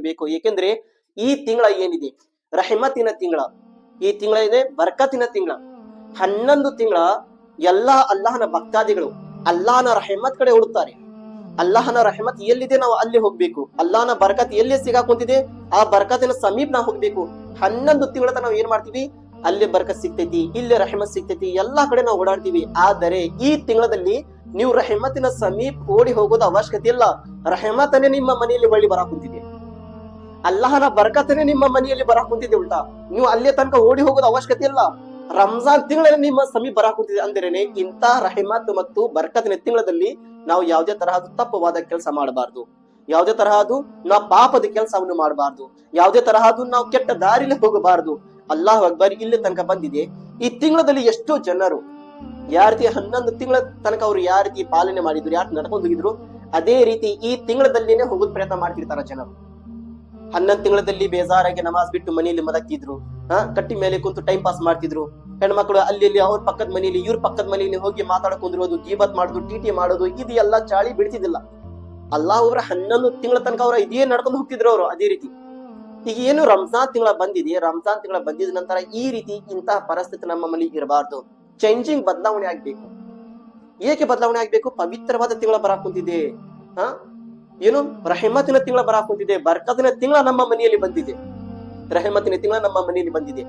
ಹೋಗ್ಬೇಕು. ಏಕೆಂದ್ರೆ ಈ ತಿಂಗಳ ಏನಿದೆ ರಹಮತಿನ ತಿಂಗಳ, ಈ ತಿಂಗಳ ಇದೆ ಬರ್ಕತಿನ ತಿಂಗಳ. 11 ತಿಂಗಳ ಎಲ್ಲಾ ಅಲ್ಲಾಹನ ಭಕ್ತಾದಿಗಳು ಅಲ್ಲಾಹನ ರಹಮತ್ ಕಡೆ ಹುಡುಕ್ತಾರೆ. ಅಲ್ಲಾಹನ ರಹಮತ್ ಎಲ್ಲಿದೆ ನಾವು ಅಲ್ಲಿ ಹೋಗ್ಬೇಕು. ಅಲ್ಲಾಹನ ಬರ್ಕತ್ ಎಲ್ಲಿ ಸಿಗಾಕೊಂತಿದೆ ಆ ಬರ್ಕತಿನ ಸಮೀಪ ನಾವು ಹೋಗ್ಬೇಕು. 11 ತಿಂಗಳ ನಾವು ಏನ್ ಮಾಡ್ತೀವಿ, ಅಲ್ಲಿ ಬರ್ಕತ್ ಸಿಗ್ತೈತಿ, ಇಲ್ಲಿ ರಹಮತ್ ಸಿಗ್ತೈತಿ, ಎಲ್ಲಾ ಕಡೆ ನಾವು ಓಡಾಡ್ತೀವಿ. ಆದರೆ ಈ ತಿಂಗಳಲ್ಲಿ ನೀವು ರಹಮತಿನ ಸಮೀಪ ಓಡಿ ಹೋಗೋದು ಅವಶ್ಯಕತೆ ಇಲ್ಲ. ರಹಮತನೇ ನಿಮ್ಮ ಮನೆಯಲ್ಲಿ ಬಳಿ ಬರಾಕುಂತಿದೆ, ಅಲ್ಲಾಹನ ಬರ್ಕತನೇ ನಿಮ್ಮ ಮನೆಯಲ್ಲಿ ಬರಾಕುಂತಿದೆ. ಉಲ್ಟಾ ನೀವು ಅಲ್ಲೇ ತನಕ ಓಡಿ ಹೋಗೋದು ಅವಶ್ಯಕತೆ ಇಲ್ಲ. ರಂಜಾನ್ ತಿಂಗಳಲ್ಲಿ ನಿಮ್ಮ ಸಮೀಪ ಬರಾಕುಂತಿದೆ ಅಂದ್ರೇನೆ ಇಂತ ರಹಮತ್ ಮತ್ತು ಬರ್ಕತಿನ ತಿಂಗಳಲ್ಲಿ ನಾವು ಯಾವುದೇ ತರಹದ ತಪ್ಪವಾದ ಕೆಲಸ ಮಾಡಬಾರ್ದು, ಯಾವುದೇ ತರಹದ ನಾವು ಪಾಪದ ಕೆಲಸವನ್ನು ಮಾಡಬಾರ್ದು, ಯಾವುದೇ ತರಹದ ನಾವು ಕೆಟ್ಟ ದಾರಿಲಿ ಹೋಗಬಾರ್ದು. ಅಲ್ಲಾಹ್ ಅಕ್ಬರ್, ಇಲ್ಲಿ ತನಕ ಬಂದಿದೆ. ಈ ತಿಂಗಳಲ್ಲಿ ಎಷ್ಟೋ ಜನರು ಯಾವ ರೀತಿ 11 ತಿಂಗಳ ತನಕ ಅವ್ರು ಯಾವ ರೀತಿ ಪಾಲನೆ ಮಾಡಿದ್ರು, ಯಾರು ನಡ್ಕೊಂಡು ಹೋಗಿದ್ರು, ಅದೇ ರೀತಿ ಈ ತಿಂಗಳದಲ್ಲಿನೇ ಹೋಗೋದ್ ಪ್ರಯತ್ನ ಮಾಡ್ತಿರ್ತಾರ ಜನರು. 11 ತಿಂಗಳಲ್ಲಿ ಬೇಜಾರಾಗಿ ನಮಾಜ್ ಬಿಟ್ಟು ಮನೆಯಲ್ಲಿ ಮಲಗ್ತಿದ್ರು, ಕಟ್ಟಿ ಮೇಲೆ ಕುಂತು ಟೈಮ್ ಪಾಸ್ ಮಾಡ್ತಿದ್ರು. ಹೆಣ್ಮಕ್ಳು ಅಲ್ಲಿ ಅವ್ರ ಪಕ್ಕದ ಮನೆಯಲ್ಲಿ ಇವ್ರ ಪಕ್ಕದ ಮನೆಯಲ್ಲಿ ಹೋಗಿ ಮಾತಾಡ್ಕೊಂಡಿರೋದು, ಗೀಬತ್ ಮಾಡೋದು, ಟಿಟಿ ಮಾಡೋದು, ಇದು ಎಲ್ಲ ಚಾಳಿ ಬಿಡ್ತಿದ್ದಿಲ್ಲ. ಅಲ್ಲಾಹ್ ಅವ್ರ 11 ತಿಂಗಳ ತನಕ ಅವ್ರ ಇದೇ ನಡ್ಕೊಂಡು ಹೋಗ್ತಿದ್ರು ಅವರು. ಅದೇ ರೀತಿ ಈಗ ಏನು ರಂಜಾನ್ ತಿಂಗಳ ಬಂದಿದೆ, ರಂಜಾನ್ ತಿಂಗಳ ಬಂದಿದ ನಂತರ ಈ ರೀತಿ ಇಂತಹ ಪರಿಸ್ಥಿತಿ ನಮ್ಮ ಮನೆಗೆ ಇರಬಾರ್ದು. ಚೇಂಜಿಂಗ್, ಬದಲಾವಣೆ ಆಗ್ಬೇಕು. ಏಕೆ ಬದಲಾವಣೆ ಆಗ್ಬೇಕು? ಪವಿತ್ರವಾದ ತಿಂಗಳ ಬರಾಕುಂತಿದೆ, ಏನು ರಹಮತಿನ ತಿಂಗಳ ಬರಾಕುಂತಿದೆ, ಬರ್ಕತಿನ ತಿಂಗಳ ನಮ್ಮ ಮನೆಯಲ್ಲಿ ಬಂದಿದೆ, ರಹಮತಿನ ತಿಂಗಳ ನಮ್ಮ ಮನೆಯಲ್ಲಿ ಬಂದಿದೆ.